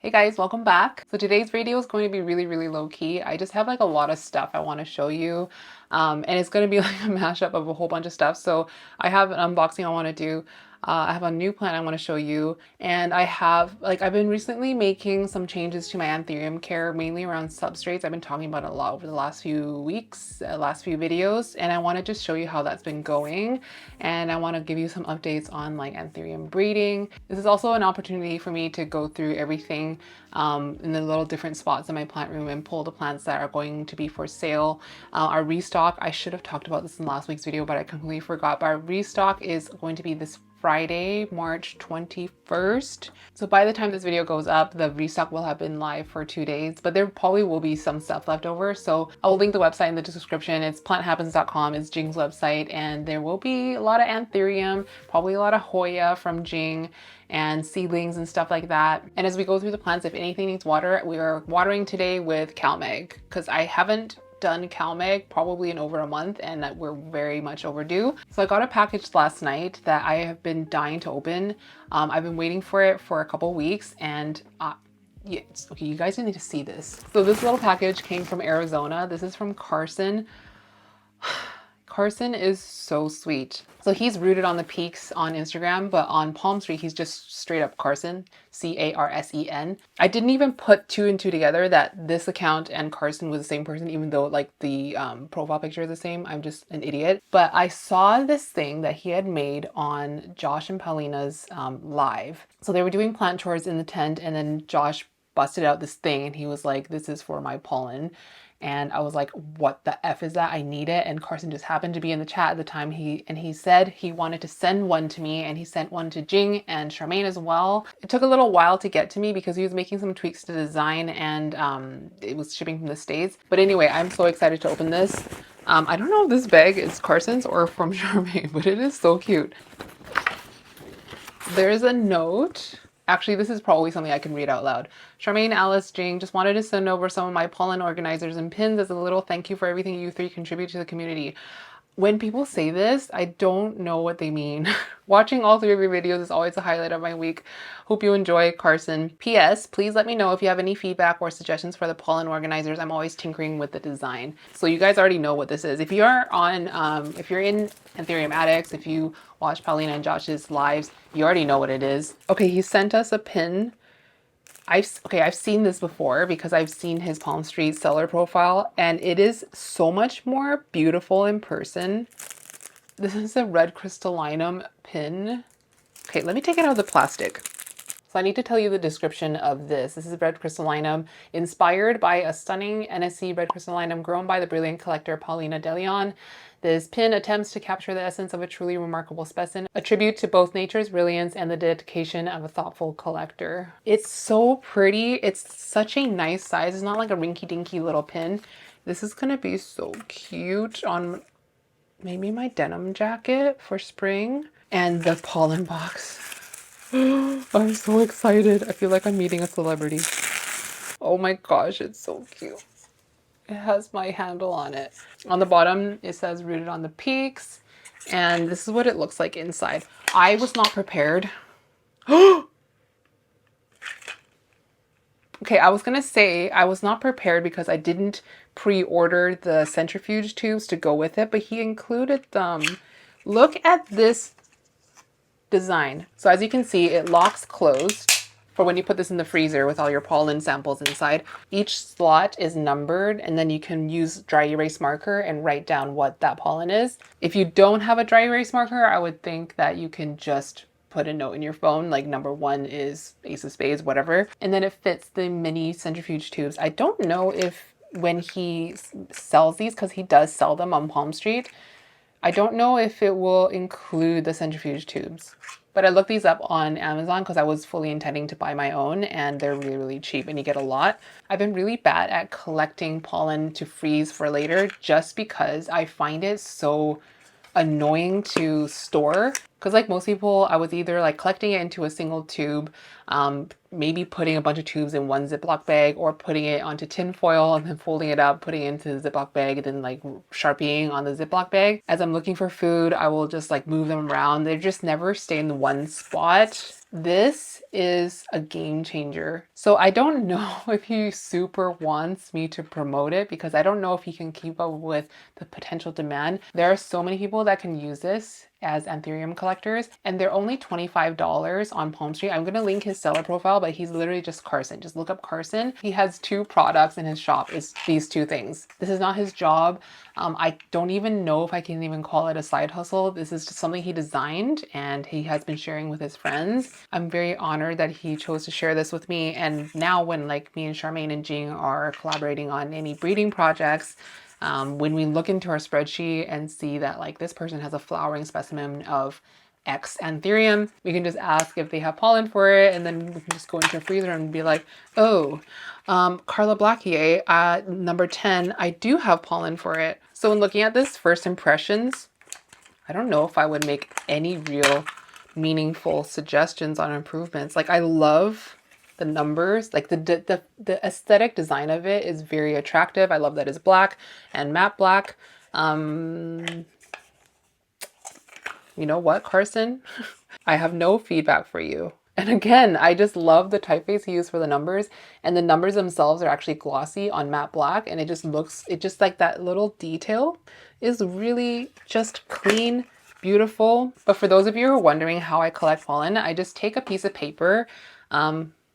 Hey guys, welcome back. So today's video is going to be really low key. I just have like a lot of stuff I want to show you. And it's going to be like a mashup of a whole bunch of stuff. So I have an unboxing I want to do. I have a new plant I want to show you. And I've been recently making some changes to my Anthurium care, mainly around substrates. I've been talking about it a lot over the last few weeks, last few videos. And I want to just show you how that's been going. And I want to give you some updates on like Anthurium breeding. This is also an opportunity for me to go through everything in the little different spots in my plant room and pull the plants that are going to be for sale. Our restock, I should have talked about this in last week's video, but I completely forgot. But our restock is going to be this Friday, March 21st. So by the time this video goes up, the restock will have been live for 2 days, but there probably will be some stuff left over. So I'll link the website in the description. It's planthappens.com, it's Jing's website, and there will be a lot of Anthurium, probably a lot of Hoya from Jing, and seedlings and stuff like that. And as we go through the plants, if anything needs water, we are watering today with CalMag because I haven't done CalMag probably in over a month and that we're very much overdue. So I got a package last night that I have been dying to open. I've been waiting for it for a couple weeks and yeah, okay, you guys need to see this. So this little package came from Arizona. This is from Carson. Carson is so sweet. So he's rooted on the peaks on Instagram, but on Palm Street, he's just straight up Carson, Carsen. I didn't even put two and two together that this account and Carson was the same person, even though like the profile picture is the same. I'm just an idiot. But I saw this thing that he had made on Josh and Paulina's live. So they were doing plant chores in the tent and then Josh busted out this thing and he was like, this is for my pollen. And I was like, what the F is that? I need it. And Carson just happened to be in the chat at the time. He said he wanted to send one to me and he sent one to Jing and Charmaine as well. It took a little while to get to me because he was making some tweaks to design and it was shipping from the States. But anyway, I'm so excited to open this. I don't know if this bag is Carson's or from Charmaine, but it is so cute. There's a note. Actually, this is probably something I can read out loud. Charmaine, Alice, Jing, just wanted to send over some of my pollen organizers and pins as a little thank you for everything you three contribute to the community. When people say this, I don't know what they mean. Watching all three of your videos is always a highlight of my week. Hope you enjoy, Carson. P.S. Please let me know if you have any feedback or suggestions for the pollen organizers. I'm always tinkering with the design. So you guys already know what this is. If you are on, if you're in Anthurium Addicts, if you watch Paulina and Josh's lives, you already know what it is. Okay, he sent us a pin. I've seen this before because I've seen his Palm Street seller profile and it is so much more beautiful in person. This is a red crystallinum pin. Okay, let me take it out of the plastic. So I need to tell you the description of this. This is red crystallinum, inspired by a stunning NSC red crystallinum grown by the brilliant collector Paulina de Leon. This pin attempts to capture the essence of a truly remarkable specimen, a tribute to both nature's brilliance and the dedication of a thoughtful collector. It's so pretty. It's such a nice size. It's not like a rinky-dinky little pin. This is gonna be so cute on maybe my denim jacket for spring. And the pollen box. I'm so excited. I feel like I'm meeting a celebrity. Oh my gosh, it's so cute. It has my handle on it. On the bottom, it says rooted on the peaks. And this is what it looks like inside. I was not prepared. Okay, I was gonna say I was not prepared because I didn't pre-order the centrifuge tubes to go with it, but he included them. Look at this design. So as you can see, it locks closed for when you put this in the freezer with all your pollen samples inside. Each slot is numbered and then you can use dry erase marker and write down what that pollen is. If you don't have a dry erase marker, I would think that you can just put a note in your phone, like number 1 is Ace of Spades, whatever. And then it fits the mini centrifuge tubes. I don't know if when he sells these, because he does sell them on Palm Street, I don't know if it will include the centrifuge tubes. But I looked these up on Amazon because I was fully intending to buy my own and they're really cheap and you get a lot. I've been really bad at collecting pollen to freeze for later just because I find it so annoying to store. Because like most people, I was either like collecting it into a single tube, maybe putting a bunch of tubes in one Ziploc bag or putting it onto tin foil and then folding it up, putting it into the Ziploc bag and then like Sharpieing on the Ziploc bag. As I'm looking for food, I will just like move them around. They just never stay in one spot. This is a game changer. So I don't know if he super wants me to promote it because I don't know if he can keep up with the potential demand. There are so many people that can use this as Anthurium collectors, and they're only $25 on Palm Street. I'm gonna link his seller profile, but he's literally just Carson. Just look up Carson. He has 2 products in his shop. It's these 2 things. This is not his job. I don't even know if I can even call it a side hustle. This is just something he designed and he has been sharing with his friends. I'm very honored that he chose to share this with me. And now when like me and Charmaine and Jing are collaborating on any breeding projects, when we look into our spreadsheet and see that like this person has a flowering specimen of X Anthurium, we can just ask if they have pollen for it, and then we can just go into a freezer and be like, oh, Carla Blackier, number 10, I do have pollen for it. So when looking at this first impressions, I don't know if I would make any real meaningful suggestions on improvements. Like I love the numbers, like the aesthetic design of it is very attractive. I love that it's black and matte black. You know what, Carson? I have no feedback for you. And again, I just love the typeface he used for the numbers, and the numbers themselves are actually glossy on matte black, and it just looks, it just like that little detail is really just clean, beautiful. But for those of you who are wondering how I collect pollen, I just take a piece of paper,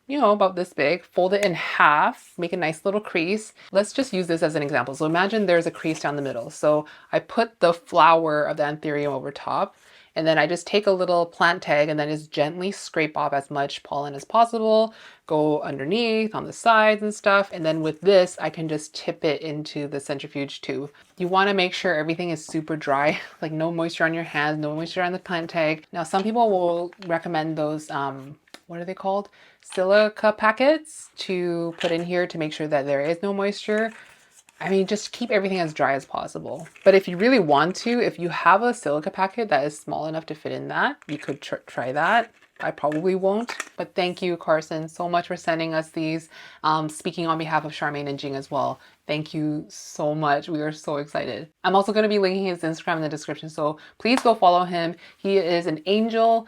you know, about this big, fold it in half, make a nice little crease. Let's just use this as an example. So imagine there's a crease down the middle. So I put the flower of the Anthurium over top, and then I just take a little plant tag and then just gently scrape off as much pollen as possible, go underneath, on the sides and stuff. And then with this, I can just tip it into the centrifuge too. You want to make sure everything is super dry, like no moisture on your hands, no moisture on the plant tag. Now, some people will recommend those, what are they called? Silica packets to put in here to make sure that there is no moisture. I mean, just keep everything as dry as possible. But if you really want to, if you have a silica packet that is small enough to fit in that, you could try that. I probably won't, but thank you, Carson, so much for sending us these. Speaking on behalf of Charmaine and Jing as well, thank you so much. We are so excited. I'm also going to be linking his Instagram in the description, so please go follow him. He is an angel.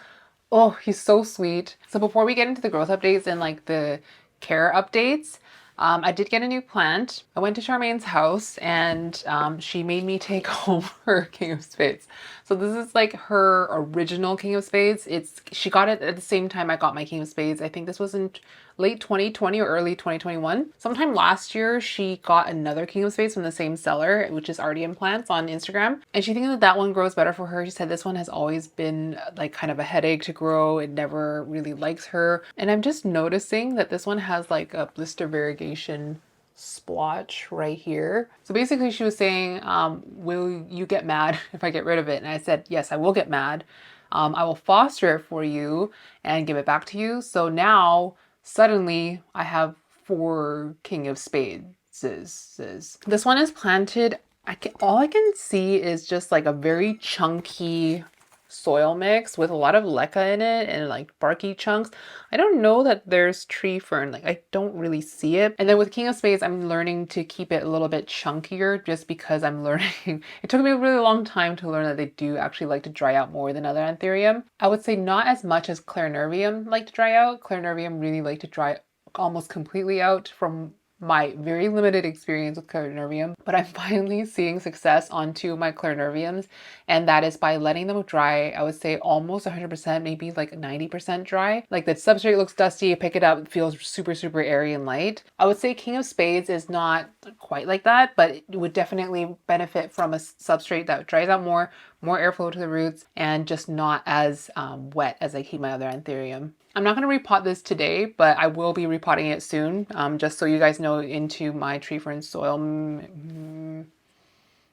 Oh, he's so sweet. So before we get into the growth updates and like the care updates, I did get a new plant. I went to Charmaine's house and she made me take home her King of Spades. So this is like her original King of Spades. She got it at the same time I got my King of Spades. I think this was in late 2020 or early 2021. Sometime last year, she got another King of Spades from the same seller, which is Artium Plants on Instagram. And she thinks that that one grows better for her. She said this one has always been like kind of a headache to grow. It never really likes her. And I'm just noticing that this one has like a blister variegation splotch right here. So basically she was saying, will you get mad if I get rid of it? And I said, yes, I will get mad. I will foster it for you and give it back to you. So now suddenly I have 4 King of Spades. This one is planted. All I can see is just like a very chunky soil mix with a lot of leca in it and like barky chunks. I don't know that there's tree fern, like I don't really see it. And then with King of Spades, I'm learning to keep it a little bit chunkier just because I'm learning. It took me a really long time to learn that they do actually like to dry out more than other Anthurium. I would say not as much as Clarinervium like to dry out. Clarinervium really like to dry almost completely out from my very limited experience with Clarinervium, but I'm finally seeing success on 2 of my Clarinerviums, and that is by letting them dry, I would say almost 100%, maybe like 90% dry. Like the substrate looks dusty, you pick it up, it feels super, super airy and light. I would say King of Spades is not quite like that, but it would definitely benefit from a substrate that dries out more airflow to the roots, and just not as wet as I keep my other Anthurium. I'm not going to repot this today, but I will be repotting it soon, just so you guys know, into my tree fern soil.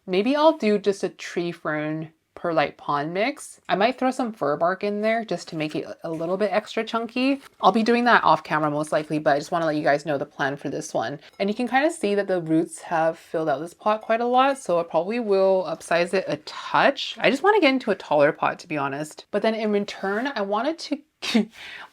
Maybe I'll do just a tree fern perlite pond mix. I might throw some fir bark in there just to make it a little bit extra chunky. I'll be doing that off camera most likely, but I just want to let you guys know the plan for this one. And you can kind of see that the roots have filled out this pot quite a lot, so I probably will upsize it a touch. I just want to get into a taller pot, to be honest. But then in return, I wanted to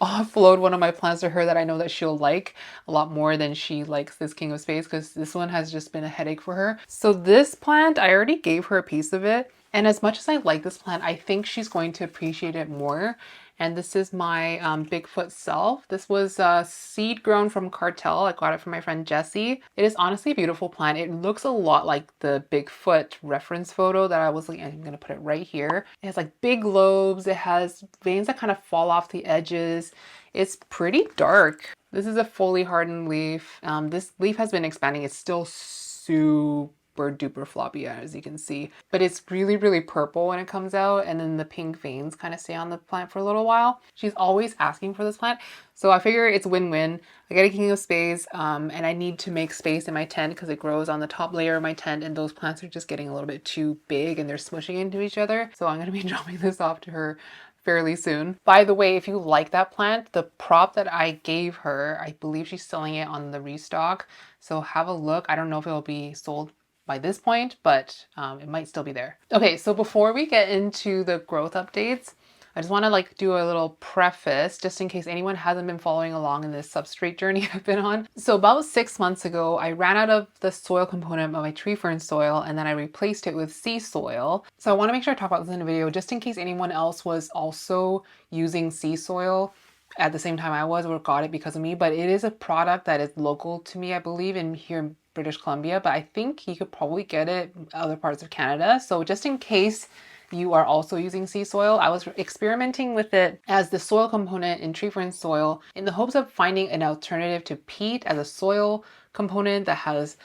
offload one of my plants to her that I know that she'll like a lot more than she likes this King of Spades, because this one has just been a headache for her. So this plant, I already gave her a piece of it. And as much as I like this plant, I think she's going to appreciate it more. And this is my Bigfoot Self. This was seed grown from Cartel. I got it from my friend Jessie. It is honestly a beautiful plant. It looks a lot like the Bigfoot reference photo that I was looking at. I'm going to put it right here. It has like big lobes. It has veins that kind of fall off the edges. It's pretty dark. This is a fully hardened leaf. This leaf has been expanding. It's still super duper floppy, as you can see, but it's really, really purple when it comes out, and then the pink veins kind of stay on the plant for a little while. She's always asking for this plant, so I figure it's win-win. I get a King of Spades, and I need to make space in my tent because it grows on the top layer of my tent, and those plants are just getting a little bit too big and they're smushing into each other. So I'm going to be dropping this off to her fairly soon. By the way, if you like that plant, the prop that I gave her, I believe she's selling it on the restock. So have a look. I don't know if it'll be sold by this point, but it might still be there. Okay, so before we get into the growth updates, I just want to do a little preface just in case anyone hasn't been following along in this substrate journey I've been on. So about 6 months ago, I ran out of the soil component of my tree fern soil, and then I replaced it with sea soil. So I want to make sure I talk about this in the video just in case anyone else was also using sea soil at the same time I was, or got it because of me. But it is a product that is local to me, I believe, in here in British Columbia, but I think you could probably get it in other parts of Canada. So just in case you are also using sea soil, I was experimenting with it as the soil component in tree fern soil in the hopes of finding an alternative to peat as a soil component that has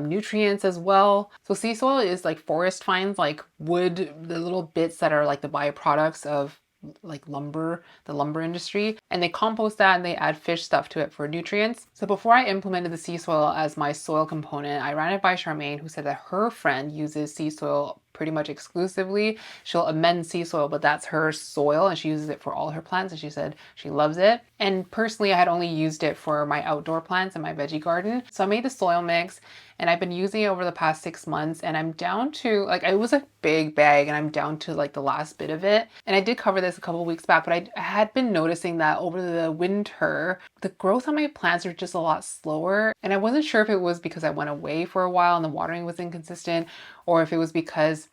nutrients as well. So sea soil is like forest fines, like wood, the little bits that are like the byproducts of like lumber, the lumber industry, and they compost that and they add fish stuff to it for nutrients. So before I implemented the sea soil as my soil component, I ran it by Charmaine, who said that her friend uses sea soil pretty much exclusively. She'll amend sea soil, but that's her soil and she uses it for all her plants, and she said she loves it. And personally, I had only used it for my outdoor plants and my veggie garden. So I made the soil mix and I've been using it over the past 6 months, and I'm down to it was a big bag and I'm down to the last bit of it. And I did cover this a couple of weeks back, but I had been noticing that over the winter, the growth on my plants are just a lot slower. And I wasn't sure if it was because I went away for a while and the watering was inconsistent, or if it was because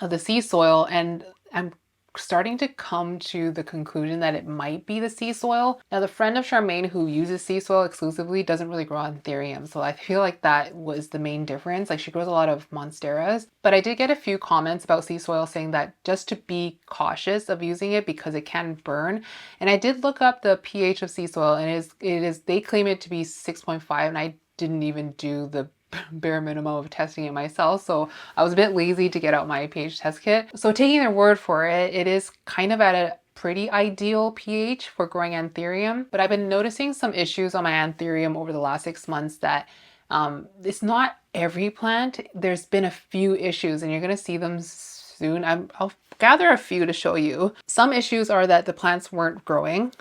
of the sea soil. And I'm starting to come to the conclusion that it might be the sea soil. Now, the friend of Charmaine who uses sea soil exclusively doesn't really grow Anthurium, so I feel like that was the main difference. She grows a lot of monsteras, but I did get a few comments about sea soil saying that just to be cautious of using it because it can burn. And I did look up the pH of sea soil, and it is they claim it to be 6.5, and I didn't even do the bare minimum of testing it myself, so I was a bit lazy to get out my pH test kit. So taking their word for it, it is kind of at a pretty ideal pH for growing Anthurium. But I've been noticing some issues on my Anthurium over the last 6 months that it's not every plant. There's been a few issues, and you're going to see them soon. I'll gather a few to show you. Some issues are that the plants weren't growing.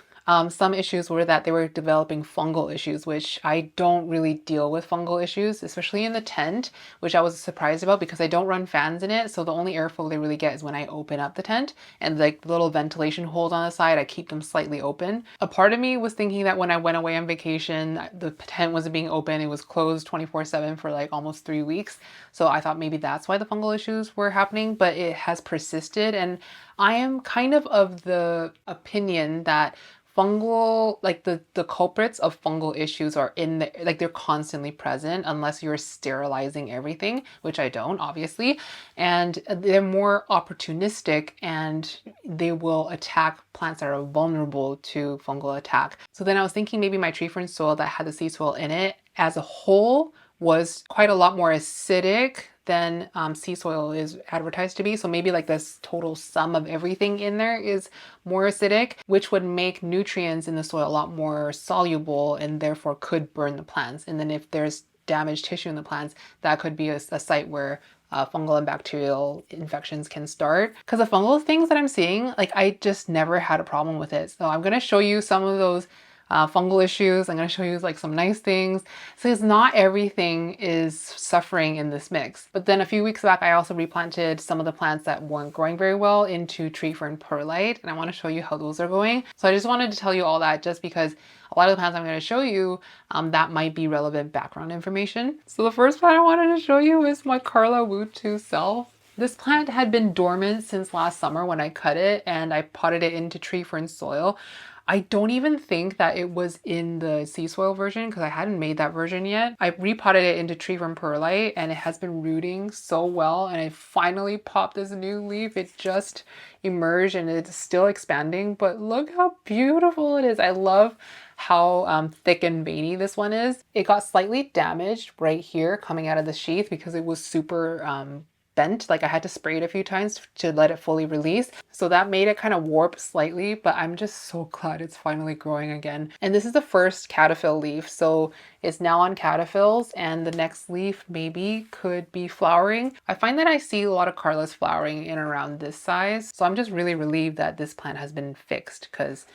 Some issues were that they were developing fungal issues, which I don't really deal with fungal issues, especially in the tent, which I was surprised about because I don't run fans in it. So the only airflow they really get is when I open up the tent, and the little ventilation holes on the side, I keep them slightly open. A part of me was thinking that when I went away on vacation, the tent wasn't being open. It was closed 24/7 for almost 3 weeks. So I thought maybe that's why the fungal issues were happening, but it has persisted. And I am kind of the opinion that fungal, the culprits of fungal issues are in the, they're constantly present unless you're sterilizing everything, which I don't, obviously. And they're more opportunistic and they will attack plants that are vulnerable to fungal attack. So then I was thinking maybe my tree fern soil that had the sea soil in it as a whole was quite a lot more acidic than sea soil is advertised to be. So maybe this total sum of everything in there is more acidic, which would make nutrients in the soil a lot more soluble and therefore could burn the plants. And then if there's damaged tissue in the plants, that could be a site where fungal and bacterial infections can start. Because the fungal things that I'm seeing, I just never had a problem with it. So I'm going to show you some of those fungal issues. I'm going to show you like some nice things. So it's not everything is suffering in this mix. But then a few weeks back, I also replanted some of the plants that weren't growing very well into tree fern perlite. And I want to show you how those are going. So I just wanted to tell you all that just because a lot of the plants I'm going to show you, that might be relevant background information. So the first plant I wanted to show you is my Carla Woot 2 Self. This plant had been dormant since last summer when I cut it and I potted it into tree fern soil. I don't even think that it was in the sea soil version because I hadn't made that version yet. I repotted it into tree fern perlite and it has been rooting so well, and I finally popped this new leaf. It just emerged and it's still expanding, but look how beautiful it is. I love how thick and veiny this one is. It got slightly damaged right here coming out of the sheath because it was super bent. Like I had to spray it a few times to let it fully release. So that made it kind of warp slightly, but I'm just so glad it's finally growing again. And this is the first caterpillar leaf. So it's now on caterpillars and the next leaf maybe could be flowering. I find that I see a lot of Carlas flowering in around this size. So I'm just really relieved that this plant has been fixed because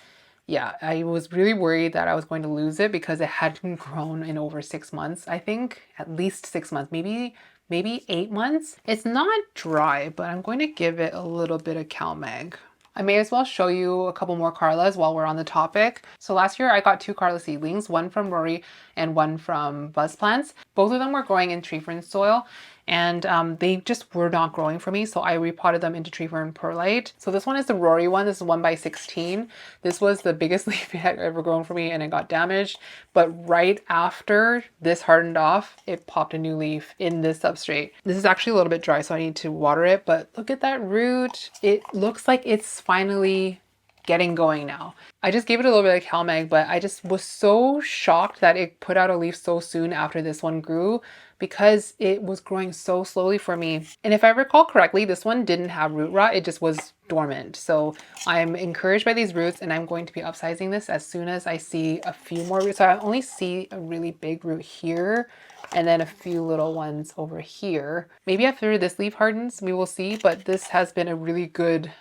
yeah, I was really worried that I was going to lose it because it hadn't grown in over 6 months. I think at least 6 months, maybe 8 months. It's not dry, but I'm going to give it a little bit of CalMag. I may as well show you a couple more Carlas while we're on the topic. So last year I got 2 Carla seedlings, one from Rory and one from Buzz Plants. Both of them were growing in tree fern soil and they just were not growing for me. So I repotted them into tree fern perlite. So this one is the Rory one. This is 1x16. This was the biggest leaf it had ever grown for me and it got damaged. But right after this hardened off, it popped a new leaf in this substrate. This is actually a little bit dry, so I need to water it, but look at that root. It looks like it's finally getting going now. I just gave it a little bit of CalMag, but I just was so shocked that it put out a leaf so soon after this one grew because it was growing so slowly for me. And if I recall correctly, this one didn't have root rot, it just was dormant. So I'm encouraged by these roots and I'm going to be upsizing this as soon as I see a few more roots. So I only see a really big root here and then a few little ones over here. Maybe after this leaf hardens, we will see, but this has been a really good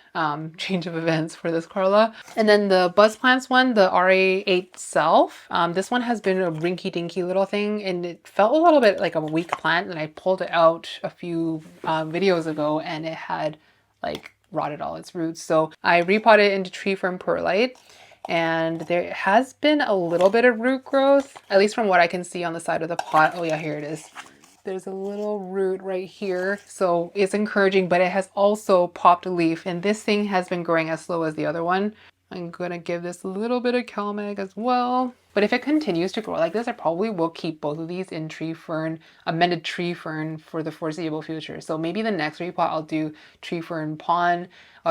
change of events for this Carla. And then the Buzz Plants one, the RA8 Self, this one has been a rinky dinky little thing and it felt a little bit like a weak plant, and I pulled it out a few videos ago and it had like rotted all its roots. So I repotted it into tree fern perlite. And there has been a little bit of root growth, at least from what I can see on the side of the pot. Oh yeah, here it is. There's a little root right here. So it's encouraging, but it has also popped a leaf and this thing has been growing as slow as the other one. I'm gonna give this a little bit of CalMag as well. But if it continues to grow like this, I probably will keep both of these in tree fern, amended tree fern for the foreseeable future. So maybe the next repot I'll do tree fern pond,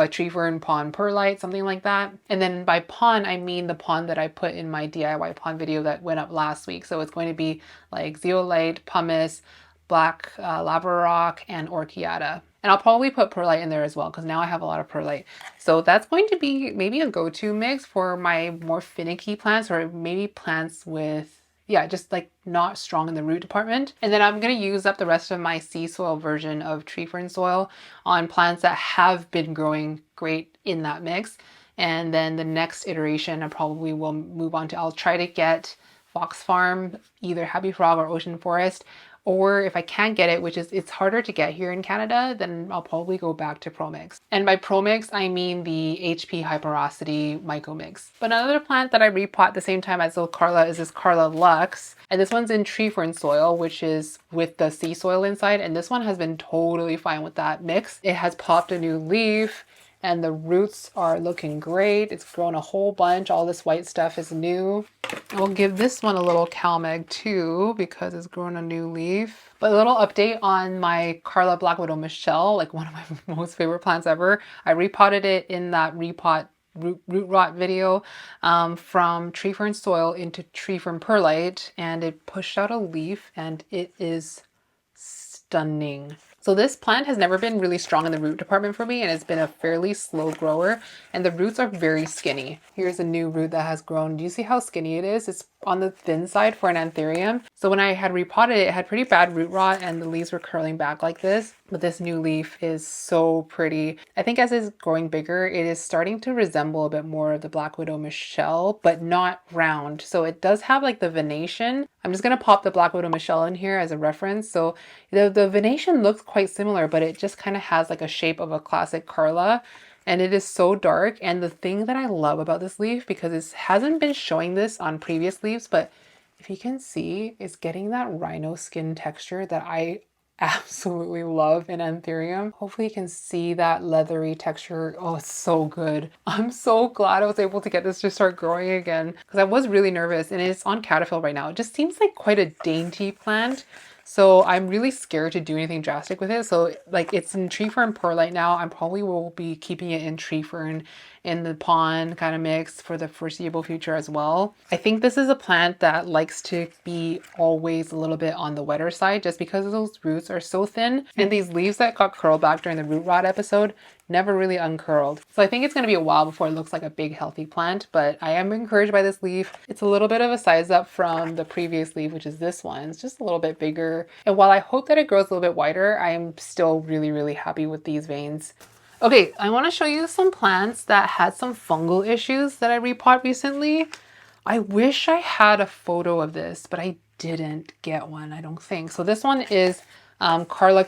tree fern pond perlite, something like that. And then by pond, I mean the pond that I put in my DIY pond video that went up last week. So it's going to be like zeolite, pumice, black lava rock, and orchiata. And I'll probably put perlite in there as well because now I have a lot of perlite. So that's going to be maybe a go-to mix for my more finicky plants or maybe plants with, yeah, just like not strong in the root department. And then I'm going to use up the rest of my sea soil version of tree fern soil on plants that have been growing great in that mix. And then the next iteration I probably will move on to, I'll try to get Fox Farm, either Happy Frog or Ocean Forest. Or if I can't get it, which is it's harder to get here in Canada, then I'll probably go back to ProMix. And by ProMix, I mean the HP Hyperosity Myco Mix. But another plant that I repot at the same time as the Carla is this Carla Lux. And this one's in tree fern soil, which is with the sea soil inside. And this one has been totally fine with that mix. It has popped a new leaf and the roots are looking great. It's grown a whole bunch. All this white stuff is new. I'll give this one a little CalMag too because it's grown a new leaf. But a little update on my Carla Black Widow Michelle, like one of my most favorite plants ever. I repotted it in that repot root rot video from tree fern soil into tree fern perlite, and it pushed out a leaf and it is stunning. So this plant has never been really strong in the root department for me, and it's been a fairly slow grower, and the roots are very skinny. Here's a new root that has grown. Do you see how skinny it is? It's on the thin side for an Anthurium. So when I had repotted it, it had pretty bad root rot and the leaves were curling back like this. But this new leaf is so pretty. I think as it's growing bigger, it is starting to resemble a bit more of the Black Widow Michelle, but not round. So it does have like the venation. I'm just gonna pop the Black Widow Michelle in here as a reference. So the venation looks quite similar, but it just kind of has like a shape of a classic Carla. And it is so dark. And the thing that I love about this leaf, because it hasn't been showing this on previous leaves, but if you can see, it's getting that rhino skin texture that I absolutely love in Anthurium. Hopefully you can see that leathery texture. Oh, it's so good. I'm so glad I was able to get this to start growing again because I was really nervous, and it's on caterpillar right now. It just seems like quite a dainty plant. So I'm really scared to do anything drastic with it. So like it's in tree fern perlite now. I probably will be keeping it in tree fern in the pond kind of mix for the foreseeable future as well. I think this is a plant that likes to be always a little bit on the wetter side just because those roots are so thin. And these leaves that got curled back during the root rot episode never really uncurled. So I think it's going to be a while before it looks like a big healthy plant, but I am encouraged by this leaf. It's a little bit of a size up from the previous leaf, which is this one. It's just a little bit bigger. And while I hope that it grows a little bit wider, I am still really, really happy with these veins. Okay, I want to show you some plants that had some fungal issues that I repot recently. I wish I had a photo of this, but I didn't get one, I don't think. So this one is Carla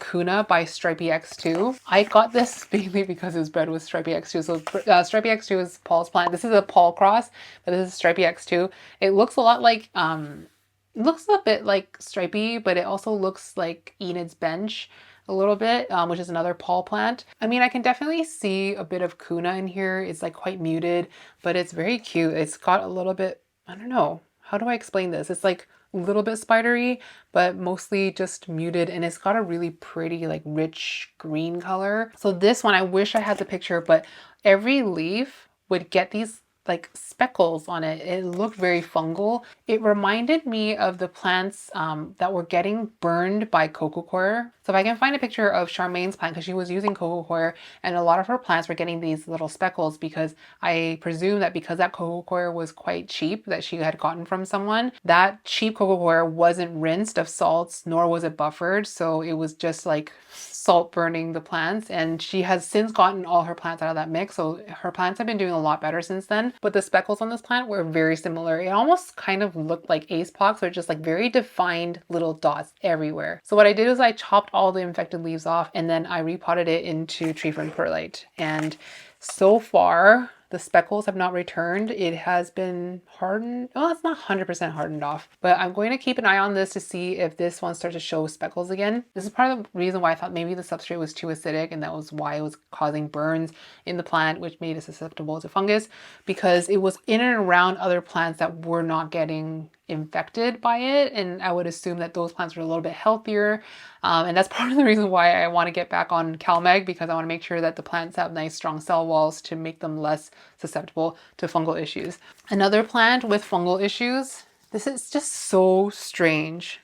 by Stripey X2. I got this mainly because it was bred with Stripey X2. So Stripey X2 is Paul's plant. This is a Paul cross, but this is Stripey X2. It looks a lot like, it looks a bit like Stripey, but it also looks like Enid's Bench a little bit, which is another Paul plant. I mean, I can definitely see a bit of Kuna in here. It's like quite muted, but it's very cute. It's got a little bit, I don't know, how do I explain this? It's like a little bit spidery, but mostly just muted, and it's got a really pretty like rich green color. So this one, I wish I had the picture, but every leaf would get these like speckles on it. It looked very fungal. It reminded me of the plants that were getting burned by coco coir. So if I can find a picture of Charmaine's plant, because she was using coco coir, and a lot of her plants were getting these little speckles because I presume that because that coco coir was quite cheap that she had gotten from someone, that cheap coco coir wasn't rinsed of salts, nor was it buffered. So it was just like salt burning the plants, and she has since gotten all her plants out of that mix. So her plants have been doing a lot better since then. But the speckles on this plant were very similar. It almost kind of looked like ace pox, or just like very defined little dots everywhere. So what I did is I chopped all the infected leaves off, and then I repotted it into tree fern perlite. And so far, the speckles have not returned. It has been hardened. Oh, it's not 100% hardened off, but I'm going to keep an eye on this to see if this one starts to show speckles again. This is part of the reason why I thought maybe the substrate was too acidic, and that was why it was causing burns in the plant, which made it susceptible to fungus, because it was in and around other plants that were not getting infected by it, and I would assume that those plants were a little bit healthier, and that's part of the reason why I want to get back on CalMag, because I want to make sure that the plants have nice strong cell walls to make them less susceptible to fungal issues. Another plant with fungal issues, this is just so strange.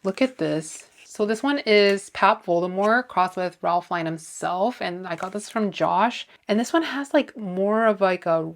Look at this. So this one is Pap Voldemort crossed with Ralph Lyon himself, and I got this from Josh, and this one has like more of like a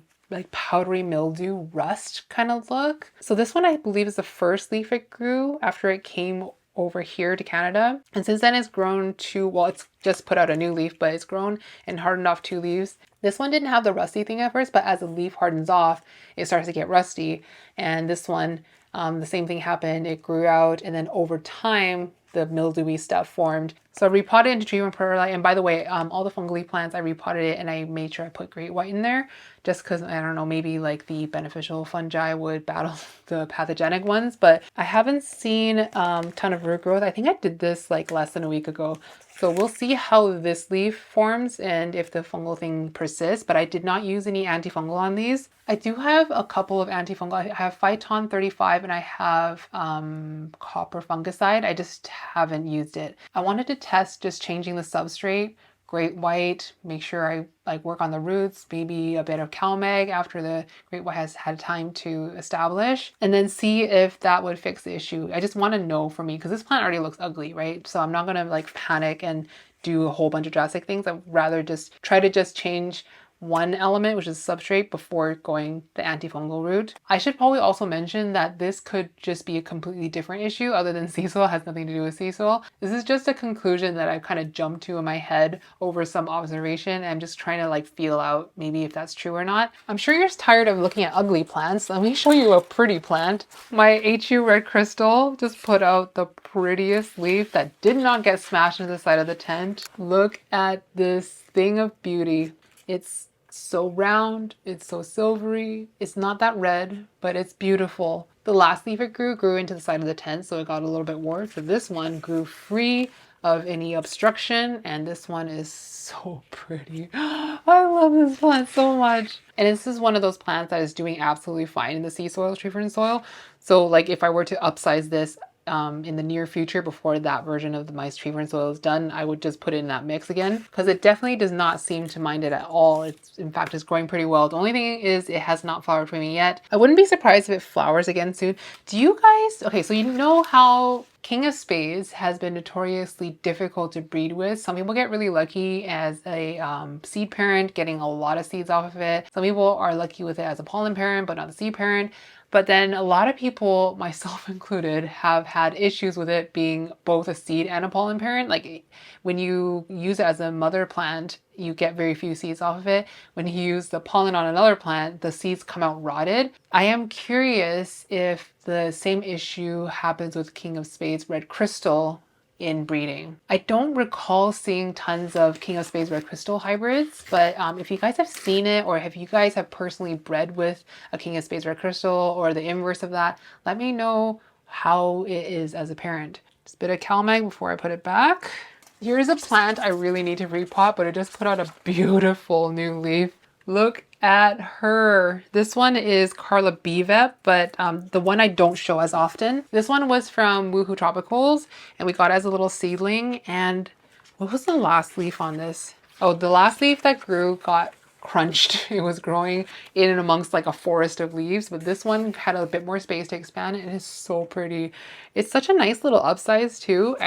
powdery mildew rust kind of look. So this one I believe is the first leaf it grew after it came over here to Canada, and since then it's grown to, well, it's just put out a new leaf, but it's grown and hardened off 2 leaves. This one didn't have the rusty thing at first, but as the leaf hardens off, it starts to get rusty. And this one, the same thing happened. It grew out, and then over time, the mildewy stuff formed. So I repotted into tree fern perlite. And by the way, all the fungally plants, I repotted it and I made sure I put great white in there just because, I don't know, maybe like the beneficial fungi would battle the pathogenic ones. But I haven't seen a ton of root growth. I think I did this like less than a week ago. So we'll see how this leaf forms and if the fungal thing persists, but I did not use any antifungal on these. I do have a couple of antifungal. I have Phyton 35 and I have copper fungicide. I just haven't used it. I wanted to test just changing the substrate, great white, make sure I like work on the roots, maybe a bit of CalMag after the great white has had time to establish, and then see if that would fix the issue. I just want to know for me because this plant already looks ugly, right? So I'm not gonna like panic and do a whole bunch of drastic things. I'd rather just try to just change one element, which is substrate, before going the antifungal route. I should probably also mention that this could just be a completely different issue other than sea soil. It has nothing to do with sea soil. This is just a conclusion that I've kind of jumped to in my head over some observation. I'm just trying to like feel out maybe if that's true or not. I'm sure you're tired of looking at ugly plants. Let me show you a pretty plant. My HU red crystal just put out the prettiest leaf that did not get smashed into the side of the tent. Look at this thing of beauty. It's so round, it's so silvery. It's not that red, but it's beautiful. The last leaf it grew into the side of the tent, so it got a little bit warped. So this one grew free of any obstruction, and this one is so pretty. I love this plant so much. And this is one of those plants that is doing absolutely fine in the sea soil, tree fern soil. So like if I were to upsize this in the near future before that version of the mice tree fern soil is done, I would just put it in that mix again because it definitely does not seem to mind it at all. It's in fact, it's growing pretty well. The only thing is it has not flowered for me yet. I wouldn't be surprised if it flowers again soon. Do you guys, okay, so you know how King of Spades has been notoriously difficult to breed with. Some people get really lucky as a seed parent, getting a lot of seeds off of it. Some people are lucky with it as a pollen parent, but not a seed parent. But then a lot of people, myself included, have had issues with it being both a seed and a pollen parent. Like when you use it as a mother plant, you get very few seeds off of it. When you use the pollen on another plant, the seeds come out rotted. I am curious if the same issue happens with King of Spades Red Crystal in breeding. I don't recall seeing tons of King of Spades Red Crystal hybrids, but if you guys have seen it or if you guys have personally bred with a King of Spades Red Crystal or the inverse of that, let me know how it is as a parent. Just a bit of CalMag before I put it back. Here's a plant I really need to repot, but it just put out a beautiful new leaf. Look at her. This one is Carla Bvep, but the one I don't show as often. This one was from Woohoo Tropicals, and we got it as a little seedling. And what was the last leaf on this? Oh, the last leaf that grew got crunched. It was growing in and amongst like a forest of leaves, but this one had a bit more space to expand and it's so pretty. It's such a nice little upsize too.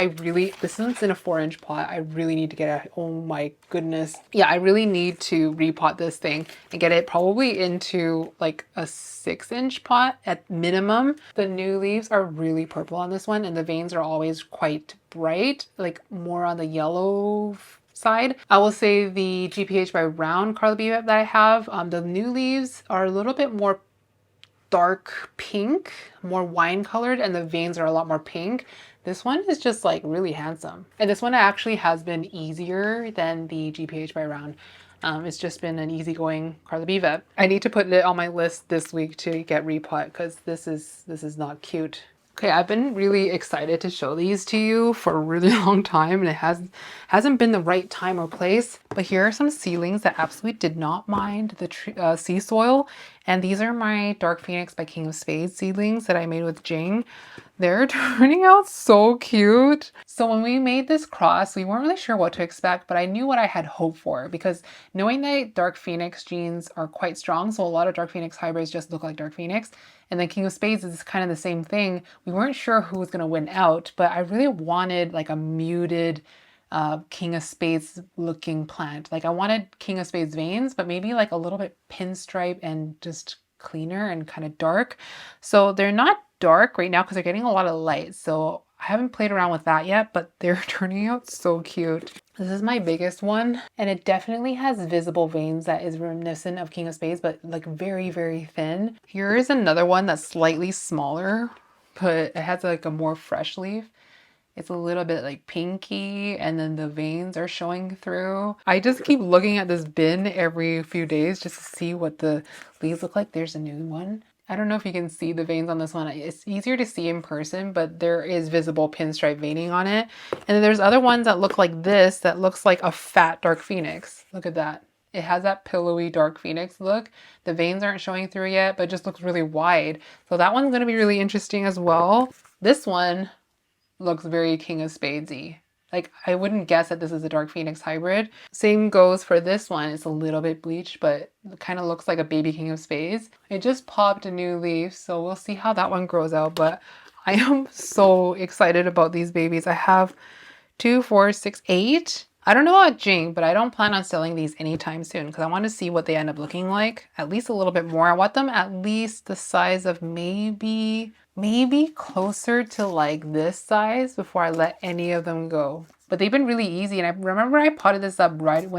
This one's in a 4-inch pot. I really need to get it. Oh my goodness. Yeah, I really need to repot this thing and get it probably into like a 6-inch pot at minimum. The new leaves are really purple on this one and the veins are always quite bright, like more on the yellow side. I will say the GPH by Round Carla Bvep that I have, the new leaves are a little bit more dark pink, more wine colored, and the veins are a lot more pink. This one is just like really handsome. And this one actually has been easier than the GPH by Round. It's just been an easygoing Carla Bvep. I need to put it on my list this week to get repot because this is not cute. Okay, I've been really excited to show these to you for a really long time and it hasn't been the right time or place. But here are some seedlings that absolutely did not mind the sea soil. And these are my Dark Phoenix by King of Spades seedlings that I made with Jing. They're turning out so cute. So when we made this cross, we weren't really sure what to expect, but I knew what I had hoped for because knowing that Dark Phoenix genes are quite strong, so a lot of Dark Phoenix hybrids just look like Dark Phoenix, and then King of Spades is kind of the same thing. We weren't sure who was going to win out, but I really wanted like a muted King of Spades looking plant. Like I wanted King of Spades veins, but maybe like a little bit pinstripe and just cleaner and kind of dark. So they're not dark right now because they're getting a lot of light. So I haven't played around with that yet, but they're turning out so cute. This is my biggest one and it definitely has visible veins that is reminiscent of King of Spades, but like very, very thin. Here is another one that's slightly smaller, but it has like a more fresh leaf. It's a little bit like pinky and then the veins are showing through. I just keep looking at this bin every few days just to see what the leaves look like. There's a new one. I don't know if you can see the veins on this one. It's easier to see in person, but there is visible pinstripe veining on it. And then there's other ones that look like this, that looks like a fat Dark Phoenix. Look at that. It has that pillowy Dark Phoenix look. The veins aren't showing through yet, but it just looks really wide. So that one's going to be really interesting as well. This one looks very King of Spadesy. Like, I wouldn't guess that this is a Dark Phoenix hybrid. Same goes for this one. It's a little bit bleached, but it kind of looks like a baby King of Spades. It just popped a new leaf, so we'll see how that one grows out. But I am so excited about these babies. I have 2, 4, 6, 8. I don't know about Jing, but I don't plan on selling these anytime soon because I want to see what they end up looking like. At least a little bit more. I want them at least the size of maybe closer to like this size before I let any of them go. But they've been really easy. And I remember I potted this up right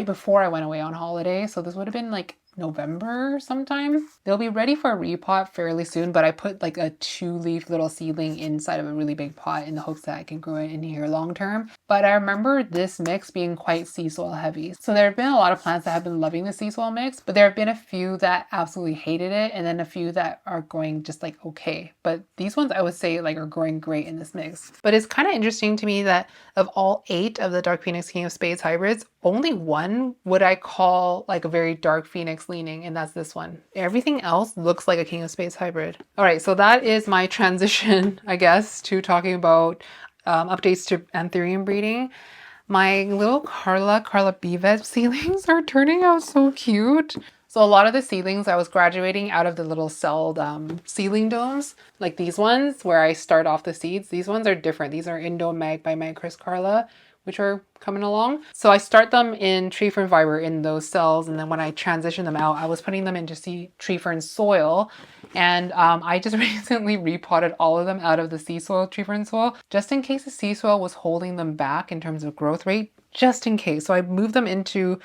before I went away on holiday. So this would have been like November sometime. They'll be ready for a repot fairly soon, but I put like a 2-leaf little seedling inside of a really big pot in the hopes that I can grow it in here long term. But I remember this mix being quite sea soil heavy. So there have been a lot of plants that have been loving the sea soil mix, but there have been a few that absolutely hated it, and then a few that are going just like okay. But these ones I would say like are growing great in this mix. But it's kind of interesting to me that of all 8 of the Dark Phoenix King of Spades hybrids, only one would I call like a very Dark Phoenix leaning, and that's this one. Everything else looks like a King of Spades hybrid. All right, so that is my transition, I guess, to talking about updates to Anthurium breeding. My little Carla Bevet seedlings are turning out so cute. So a lot of the seedlings I was graduating out of the little celled seedling domes, like these ones where I start off the seeds. These ones are different. These are Indo Mag by my Chris Carla, which are coming along. So I start them in tree fern fiber in those cells, and then when I transition them out, I was putting them into tree fern soil. And I just recently repotted all of them out of the sea soil, tree fern soil, just in case the sea soil was holding them back in terms of growth rate, just in case. So I moved them into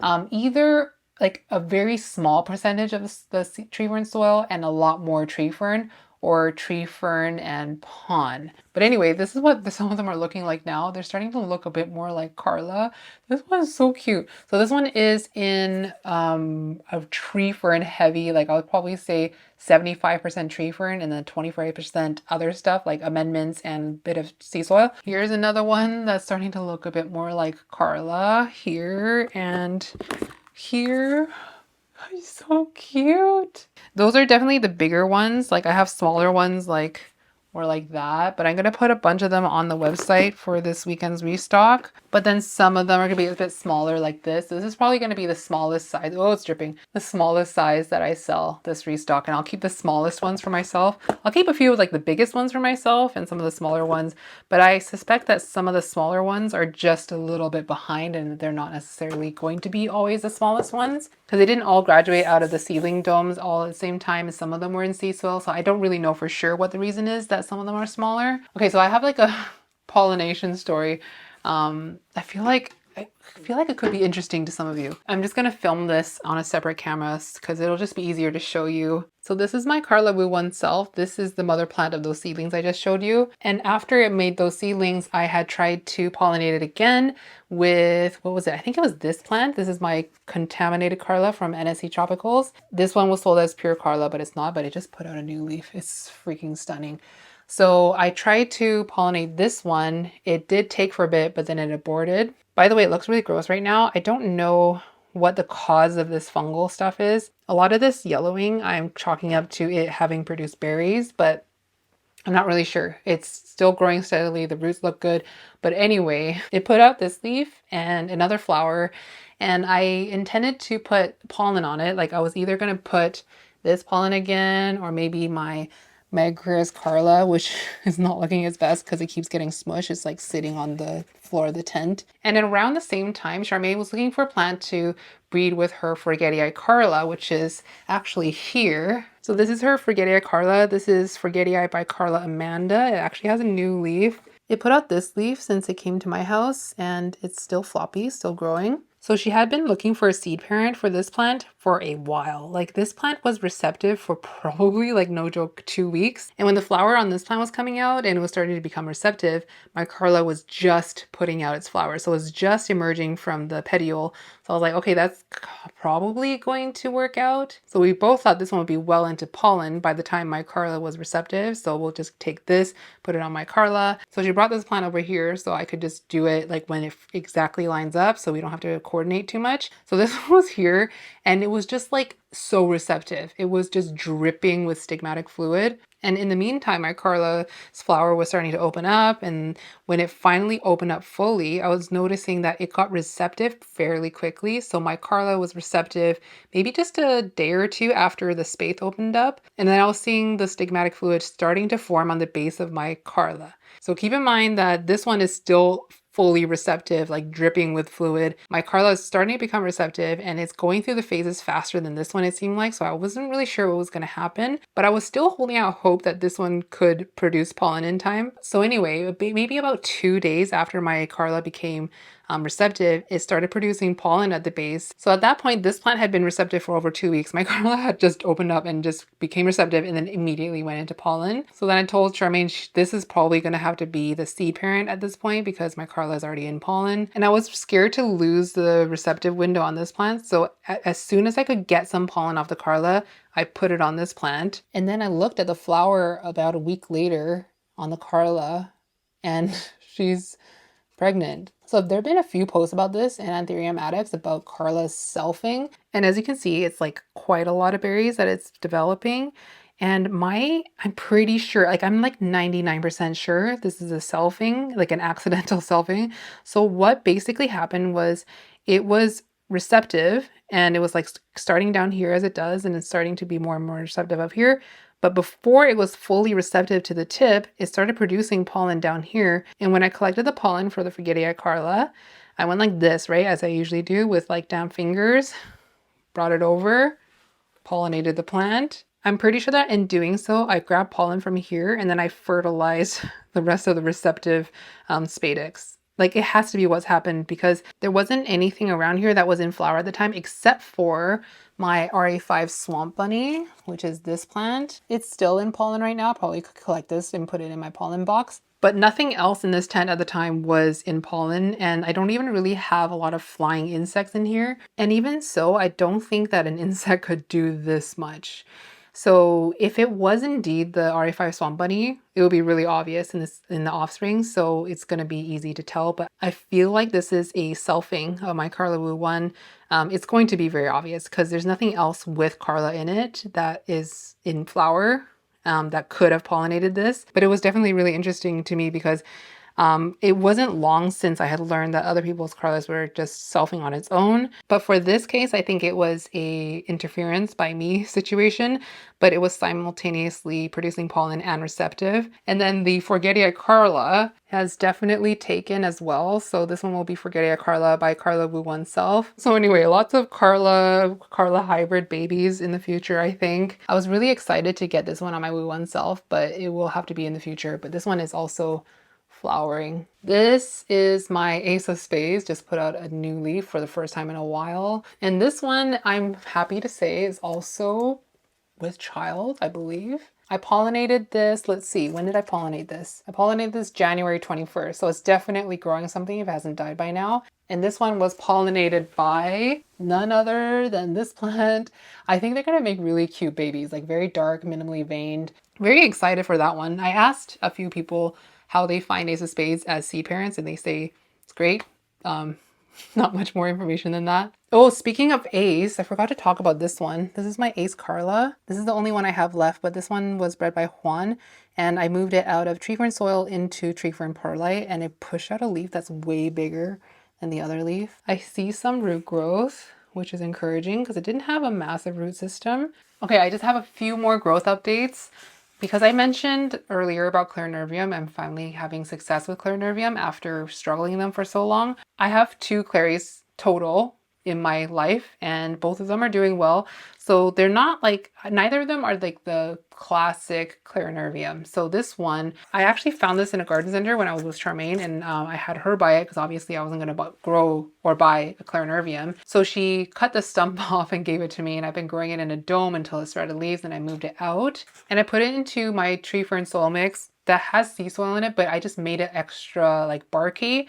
either like a very small percentage of the tree fern soil and a lot more tree fern, or tree fern and pond. But anyway, this is what some of them are looking like now. They're starting to look a bit more like Carla. This one is so cute. So this one is in a tree fern heavy, like I would probably say 75% tree fern and then 25% other stuff like amendments and a bit of sea soil. Here's another one that's starting to look a bit more like Carla here and here. He's so cute. Those are definitely the bigger ones. Like I have smaller ones like more like that, but I'm going to put a bunch of them on the website for this weekend's restock. But then some of them are going to be a bit smaller like this. This is probably going to be the smallest size. Oh, it's dripping. The smallest size that I sell this restock, and I'll keep the smallest ones for myself. I'll keep a few of like the biggest ones for myself and some of the smaller ones, but I suspect that some of the smaller ones are just a little bit behind and they're not necessarily going to be always the smallest ones because they didn't all graduate out of the seedling domes all at the same time, and some of them were in sea soil. So I don't really know for sure what the reason is that some of them are smaller. Okay, so I have like a pollination story. I feel like it could be interesting to some of you. I'm just gonna film this on a separate camera because it'll just be easier to show you. So this is my Carla Wu oneself. This is the mother plant of those seedlings I just showed you. And after it made those seedlings, I had tried to pollinate it again with, what was it? I think it was this plant. This is my contaminated Carla from NSC Tropicals. This one was sold as pure Carla, but it's not, but it just put out a new leaf. It's freaking stunning. So I tried to pollinate this one. It did take for a bit, but then it aborted. By the way, it looks really gross right now. I don't know what the cause of this fungal stuff is. A lot of this yellowing I'm chalking up to it having produced berries, but I'm not really sure. It's still growing steadily. The roots look good. But anyway, it put out this leaf and another flower, and I intended to put pollen on it. Like I was either going to put this pollen again, or maybe my Magris Carla, which is not looking its best because it keeps getting smushed. It's like sitting on the floor of the tent. And then around the same time, Charmaine was looking for a plant to breed with her Forgetii Carla, which is actually here. So this is her Forgetii Carla. This is Forgetii by Carla Amanda. It actually has a new leaf. It put out this leaf since it came to my house, and it's still floppy, still growing. So she had been looking for a seed parent for this plant for a while. Like this plant was receptive for probably, like no joke, 2 weeks. And when the flower on this plant was coming out and it was starting to become receptive, my Carla was just putting out its flower. So it was just emerging from the petiole. So I was like, okay, that's probably going to work out. So we both thought this one would be well into pollen by the time my Carla was receptive. So we'll just take this, put it on my Carla. So she brought this plant over here so I could just do it like when it exactly lines up so we don't have to coordinate too much. So this one was here, and it was just like so receptive. It was just dripping with stigmatic fluid. And in the meantime, my Carla's flower was starting to open up. And when it finally opened up fully, I was noticing that it got receptive fairly quickly. So my Carla was receptive maybe just a day or two after the spathe opened up. And then I was seeing the stigmatic fluid starting to form on the base of my Carla. So keep in mind that this one is still fully receptive, like dripping with fluid. My Carla is starting to become receptive and it's going through the phases faster than this one, it seemed like. So I wasn't really sure what was going to happen, but I was still holding out hope that this one could produce pollen in time. So anyway, maybe about 2 days after my Carla became receptive, it started producing pollen at the base. So at that point, this plant had been receptive for over 2 weeks. My Carla had just opened up and just became receptive and then immediately went into pollen. So then I told Charmaine, this is probably going to have to be the seed parent at this point because my Carla is already in pollen. And I was scared to lose the receptive window on this plant. So as soon as I could get some pollen off the Carla, I put it on this plant. And then I looked at the flower about a week later on the Carla and she's pregnant. So there have been a few posts about this in Anthurium Adex about Carla's selfing. And as you can see, it's like quite a lot of berries that it's developing. And I'm pretty sure, like I'm like 99% sure this is a selfing, like an accidental selfing. So what basically happened was it was receptive and it was like starting down here as it does, and it's starting to be more and more receptive up here. But before it was fully receptive to the tip, it started producing pollen down here. And when I collected the pollen for the Forgetii Carla, I went like this, right? As I usually do with like damp fingers, brought it over, pollinated the plant. I'm pretty sure that in doing so, I grabbed pollen from here and then I fertilized the rest of the receptive spadix. Like it has to be what's happened because there wasn't anything around here that was in flower at the time except for my RA5 Swamp Bunny, which is this plant. It's still in pollen right now. Probably could collect this and put it in my pollen box. But nothing else in this tent at the time was in pollen, and I don't even really have a lot of flying insects in here. And even so, I don't think that an insect could do this much. So if it was indeed the RA5 Swamp Bunny, it would be really obvious in the offspring, so it's going to be easy to tell. But I feel like this is a selfing of my Carla Wu one. It's going to be very obvious because there's nothing else with Carla in it that is in flower that could have pollinated this. But it was definitely really interesting to me because it wasn't long since I had learned that other people's Carlas were just selfing on its own. But for this case, I think it was a interference by me situation, but it was simultaneously producing pollen and receptive. And then the Forgetii Carla has definitely taken as well. So this one will be Forgetii Carla by Carla Wu oneself. So anyway, lots of Carla hybrid babies in the future, I think. I was really excited to get this one on my Wu oneself, but it will have to be in the future. But this one is also flowering. This is my Ace of Spades, just put out a new leaf for the first time in a while. And this one, I'm happy to say, is also with child, I believe. I pollinated this, let's see, when did I pollinate this? I pollinated this January 21st, so it's definitely growing something if it hasn't died by now. And this one was pollinated by none other than this plant. I think they're gonna make really cute babies, like very dark, minimally veined. Very excited for that one. I asked a few people how they find Ace of Spades as seed parents, and they say it's great. Not much more information than that. Oh, speaking of Ace, I forgot to talk about this one. This is my Ace Carla. This is the only one I have left, but this one was bred by Juan, and I moved it out of tree fern soil into tree fern perlite, and it pushed out a leaf that's way bigger than the other leaf. I see some root growth, which is encouraging because it didn't have a massive root system. Okay, I just have a few more growth updates. Because I mentioned earlier about Clarinervium, I'm finally having success with Clarinervium after struggling them for so long. I have 2 Claries total in my life and both of them are doing well. So they're not like, neither of them are like the classic Clarinervium. So this one, I actually found this in a garden center when I was with Charmaine, and I had her buy it because obviously I wasn't going to grow or buy a Clarinervium. So she cut the stump off and gave it to me, and I've been growing it in a dome until it started leaves, and I moved it out. And I put it into my tree fern soil mix that has sea soil in it, but I just made it extra like barky.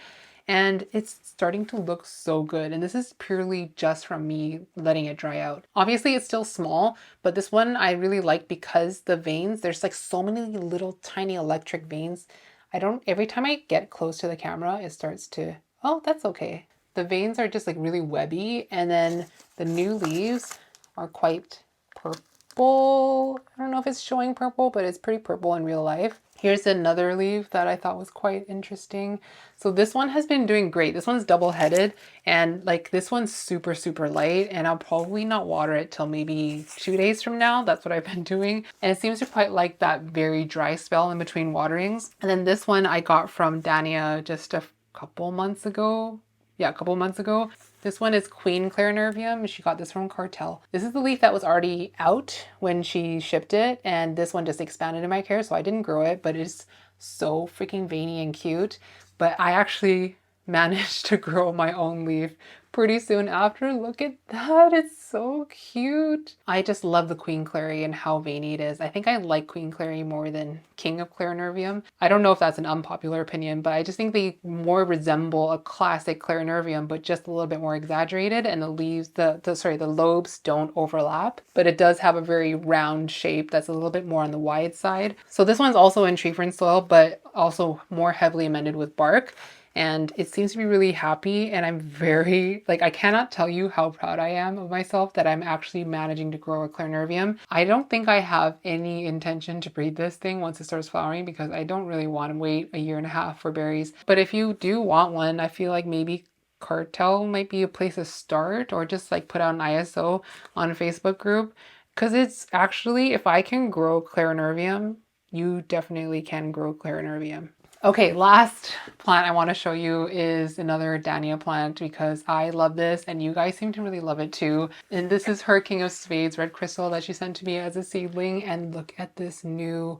And it's starting to look so good. And this is purely just from me letting it dry out. Obviously it's still small, but this one I really like because the veins, there's like so many little tiny electric veins. Every time I get close to the camera, it starts to, oh, that's okay. The veins are just like really webby. And then the new leaves are quite purple. I don't know if it's showing purple, but it's pretty purple in real life. Here's another leaf that I thought was quite interesting. So this one has been doing great. This one's double-headed, and like this one's super, super light, and I'll probably not water it till maybe 2 days from now. That's what I've been doing. And it seems to quite like that very dry spell in between waterings. And then this one I got from Dania just a couple months ago. Yeah, a couple months ago. This one is Queen Clarinervium. She got this from Cartel. This is the leaf that was already out when she shipped it, and this one just expanded in my care, so I didn't grow it, but it's so freaking veiny and cute. But I actually managed to grow my own leaf pretty soon after. Look at that, it's so cute. I just love the Queen Clary and how veiny it is. I think I like Queen Clary more than King of Clarinervium. I don't know if that's an unpopular opinion, but I just think they more resemble a classic Clarinervium, but just a little bit more exaggerated, and the leaves, the lobes don't overlap, but it does have a very round shape that's a little bit more on the wide side. So this one's also in tree fern soil, but also more heavily amended with bark. And it seems to be really happy, and I'm very, like, I cannot tell you how proud I am of myself that I'm actually managing to grow a Clarinervium. I don't think I have any intention to breed this thing once it starts flowering, because I don't really want to wait 1.5 years for berries. But if you do want one, I feel like maybe Cartel might be a place to start, or just like put out an ISO on a Facebook group, because it's actually, if I can grow Clarinervium, you definitely can grow Clarinervium. Okay, last plant I want to show you is another Dania plant, because I love this and you guys seem to really love it too. And this is her King of Spades red crystal that she sent to me as a seedling, and look at this new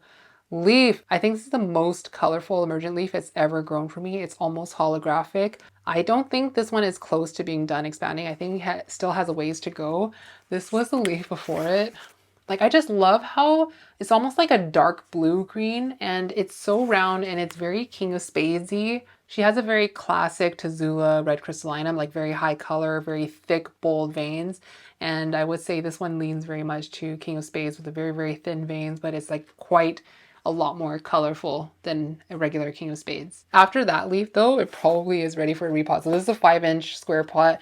leaf. I think this is the most colorful emergent leaf it's ever grown for me. It's almost holographic. I don't think this one is close to being done expanding. I think it still has a ways to go. This was the leaf before it. Like, I just love how it's almost like a dark blue green, and it's so round, and it's very King of Spadesy. She has a very classic Tazula red crystallinum, like very high color, very thick, bold veins. And I would say this one leans very much to King of Spades with the very, very thin veins, but it's like quite a lot more colorful than a regular King of Spades. After that leaf though, it probably is ready for a repot. So this is a 5-inch square pot.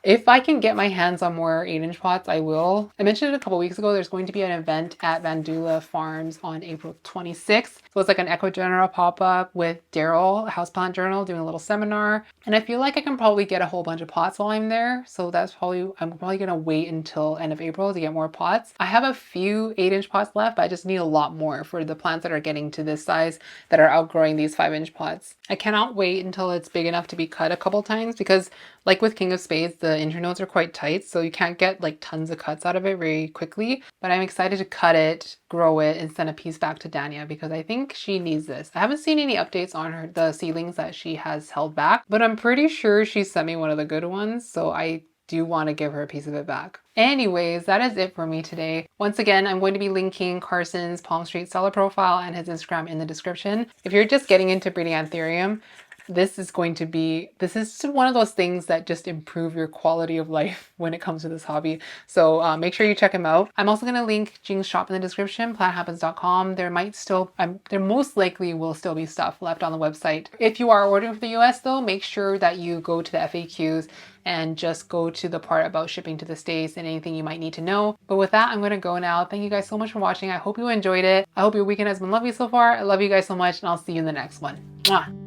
If I can get my hands on more 8-inch pots, I will. I mentioned it a couple weeks ago, there's going to be an event at Vandula Farms on April 26th. So it's like an Eco Genera pop-up with Daryl, Houseplant Journal, doing a little seminar. And I feel like I can probably get a whole bunch of pots while I'm there. So I'm probably gonna wait until end of April to get more pots. I have a few 8-inch pots left, but I just need a lot more for the plants that are getting to this size that are outgrowing these 5-inch pots. I cannot wait until it's big enough to be cut a couple times, because like with King of Spades, the internodes are quite tight, so you can't get like tons of cuts out of it very quickly. But I'm excited to cut it, grow it, and send a piece back to Dania, because I think she needs this. I haven't seen any updates on the seedlings that she has held back, but I'm pretty sure she sent me one of the good ones, so I do want to give her a piece of it back. Anyways, that is it for me today. Once again, I'm going to be linking Carson's Palm Street seller profile and his Instagram in the description. If you're just getting into breeding Anthurium, this is one of those things that just improve your quality of life when it comes to this hobby. So make sure you check him out. I'm also going to link Jing's shop in the description, planthappens.com. There most likely will still be stuff left on the website. If you are ordering from the US though, make sure that you go to the FAQs and just go to the part about shipping to the States and anything you might need to know. But with that, I'm going to go now. Thank you guys so much for watching. I hope you enjoyed it. I hope your weekend has been lovely so far. I love you guys so much, and I'll see you in the next one. Mwah!